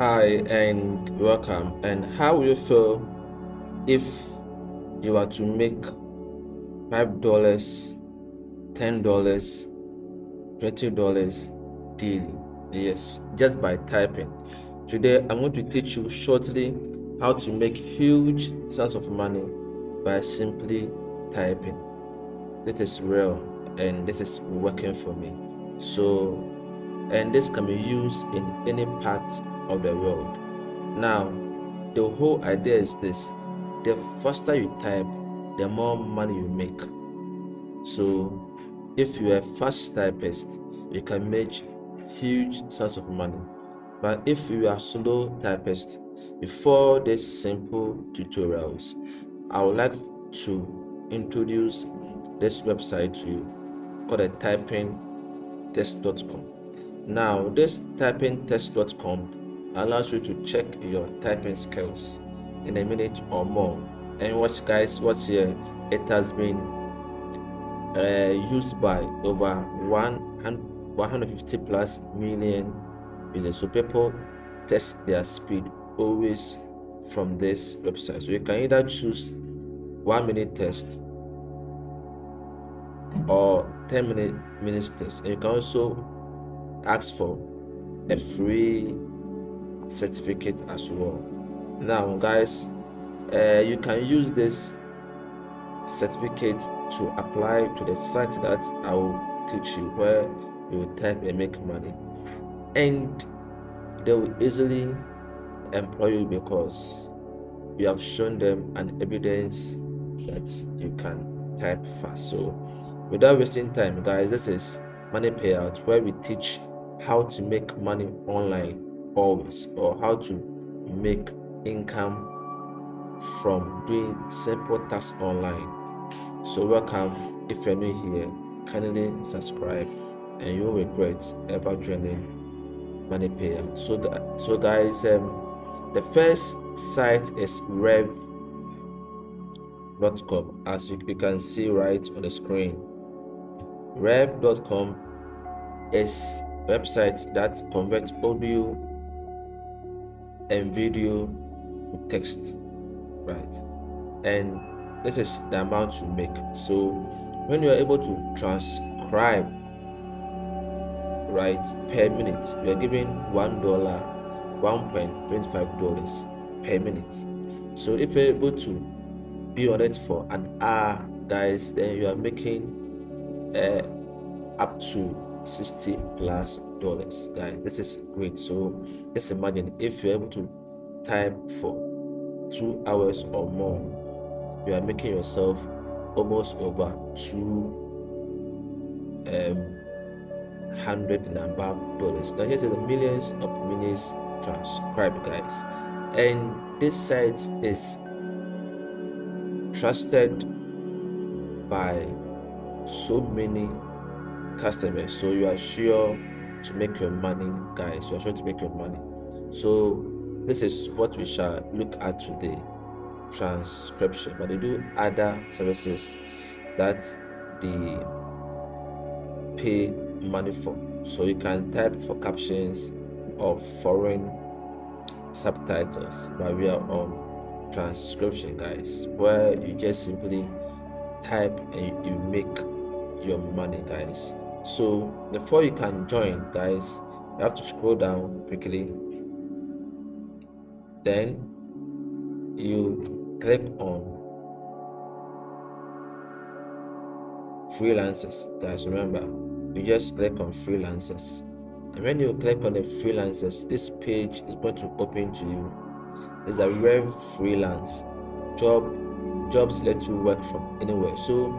Hi and welcome. And how will you feel if you are to make $5, $10, $20 daily? Yes, just by typing. Today, I'm going to teach you shortly how to make huge sums of money by simply typing. This is real and this is working for me. And this can be used in any part of the world. Now, the whole idea is this: the faster you type, the more money you make. So, if you are a fast typist, you can make huge sums of money. But if you are slow typist, before these simple tutorials, I would like to introduce this website to you called a typingtest.com. Now, this typingtest.com allows you to check your typing skills in a minute or more. And watch, guys, what's here? It has been used by over 150 plus million users. So people test their speed always from this website. So you can either choose 1 minute test or 10 minutes test. And you can also ask for a free certificate as well. Now, guys, you can use this certificate to apply to the site that I will teach you, where you will type and make money, and they will easily employ you because you have shown them an evidence that you can type fast. So without wasting time, guys, this is Money Payout, where we teach how to make money online always, or how to make income from doing simple tasks online. So welcome. If you're new here, kindly subscribe and you won't regret ever joining Money Payout. So guys, the first site is rev.com, as you can see right on the screen. Rev.com is a website that converts audio and video to text, right? And this is the amount you make. So when you are able to transcribe, right, per minute, you are given $1, $1.25 per minute. So if you're able to be on it for an hour, guys, then you are making up to $60 plus, guys. This is great. So just imagine if you're able to type for 2 hours or more, you are making yourself almost over 200 and above dollars. Now here's the millions of minutes transcribed, guys, and this site is trusted by so many customers. So you are sure to make your money, guys. You are sure to make your money. So this is what we shall look at today: transcription. But they do other services that they pay money for. So you can type for captions or foreign subtitles, but we are on transcription, guys, where you just simply type and you make your money, guys. So before you can join, guys, you have to scroll down quickly, then you click on freelancers, guys. Remember, you just click on freelancers, and when you click on the freelancers, this page is going to open to you. There's a Rev freelance jobs let you work from anywhere. So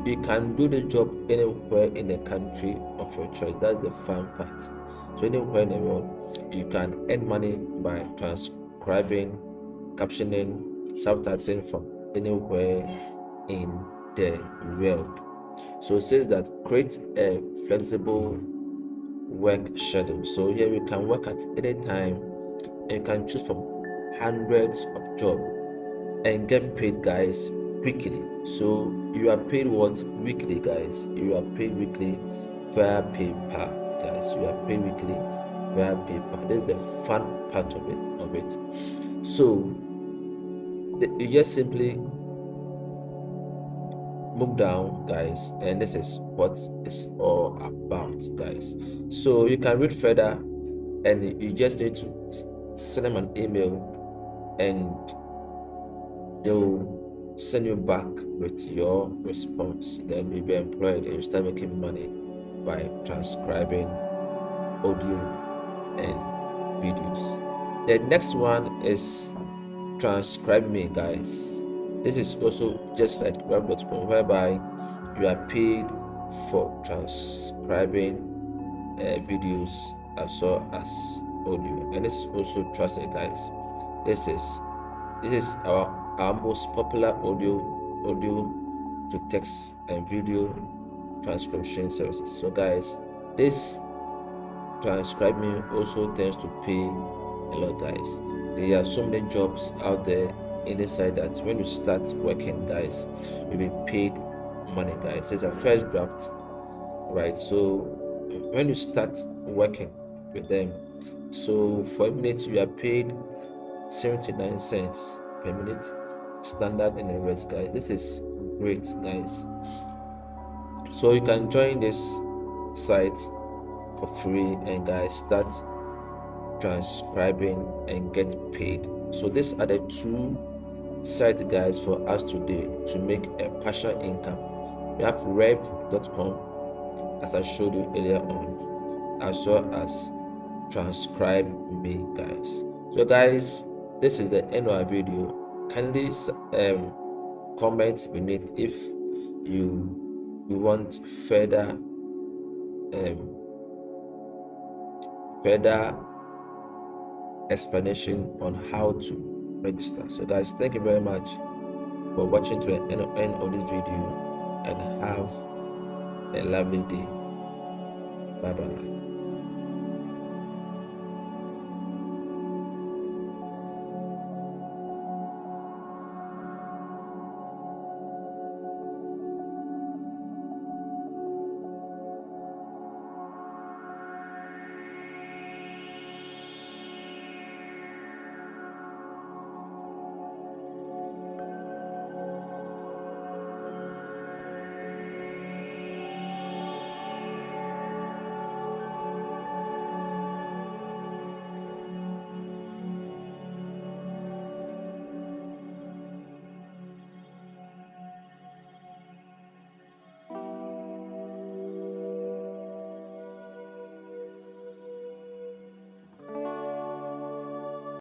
you can do the job anywhere in the country of your choice. That's the fun part. So anywhere in the world, you can earn money by transcribing, captioning, subtitling from anywhere in the world. So it says that create a flexible work schedule. So here we can work at any time, and you can choose from hundreds of jobs and get paid, guys, quickly. So you are paid what? Weekly, guys. You are paid weekly via PayPal, guys. You are paid weekly via PayPal. This is the fun part of it. So you just simply move down, guys, and this is what it's all about, guys. So you can read further, and you just need to send them an email, and they'll send you back with your response. Then you'll be employed and you start making money by transcribing audio and videos. The next one is Transcribe Me, guys. This is also just like web.com, whereby you are paid for transcribing videos as well as audio, and it's also trusted, guys. This is our most popular audio to text and video transcription services. So guys, this Transcribe Me also tends to pay a lot, guys. There are so many jobs out there in the side that when you start working, guys, you'll be paid money, guys. It's a first draft, right? So when you start working with them, so for a minute you are paid 79 cents per minute, standard and the rest, guys. This is great, guys. So you can join this site for free and guys start transcribing and get paid. So these are the two sites, guys, for us today to make a partial income. We have rev.com, as I showed you earlier on, as well as Transcribe Me, guys. So guys, this is the end of our video. Kindly comment beneath if you want further explanation on how to register. So guys, thank you very much for watching to the end of this video, and have a lovely day. Bye bye.